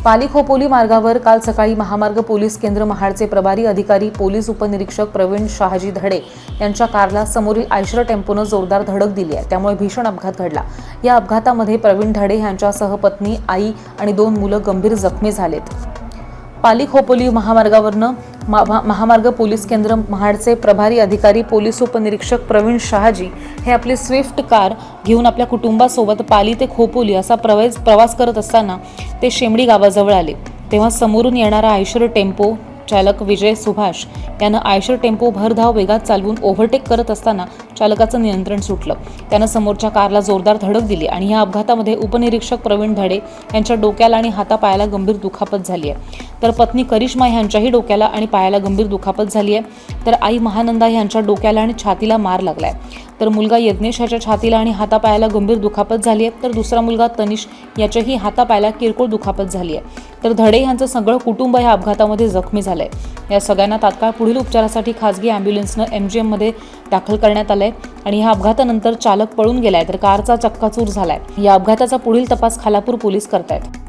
पाली खोपोली मार्गावर काल सकाळी महामार्ग पोलीस केंद्र महाडचे प्रभारी अधिकारी पोलीस उपनिरीक्षक प्रवीण शहाजी धडे यांच्या कारला समोरील आयशर टेम्पोनं जोरदार धडक दिली आहे। त्यामुळे भीषण अपघात घडला। या अपघातामध्ये प्रवीण धडे यांच्यासह पत्नी, आई आणि 2 मुलं गंभीर जखमी झालेत। पाली खोपोली महामार्गावरनं महामार्ग पोलीस केंद्र महाडचे प्रभारी अधिकारी पोलीस उपनिरीक्षक प्रवीण शहाजी हे आपली स्विफ्ट कार घेऊन आपल्या कुटुंबासोबत पाली ते खोपोली असा प्रवास करत असताना ते शेमडी गावाजवळ आले। तेव्हा समोरून येणारा आयशर टेम्पो चालक विजय सुभाष यानं आयशर टेम्पो भरधाव वेगात चालवून ओव्हरटेक करत असताना चालकाचं नियंत्रण सुटलं। त्यानं समोरच्या कारला जोरदार धडक दिली आणि या अपघातामध्ये उपनिरीक्षक प्रवीण धडे यांच्या डोक्याला आणि हातापायाला गंभीर दुखापत झाली आहे। तर पत्नी करिश्मा यांच्याही डोक्याला आणि पायाला गंभीर दुखापत झाली आहे। तर आई महानंदा यांच्या डोक्याला आणि छातीला मार लागलाय। तर मुलगा यज्ञेश याच्या छातीला आणि हातापायाला गंभीर दुखापत झाली आहे। तर दुसरा मुलगा तनिष याच्याही हातापायाला किरकोळ दुखापत झाली आहे। तर धडे यांचं सगळं कुटुंब या अपघातामध्ये जखमी झालंय। या सगळ्यांना तात्काळ पुढील उपचारासाठी खासगी ॲम्ब्युलन्सनं MGM मध्ये दाखल करण्यात आलंय आणि या अपघातानंतर चालक पळून गेलाय तर कारचा चक्काचूर झालाय। या अपघाताचा पुढील तपास खालापूर पोलीस करतायत।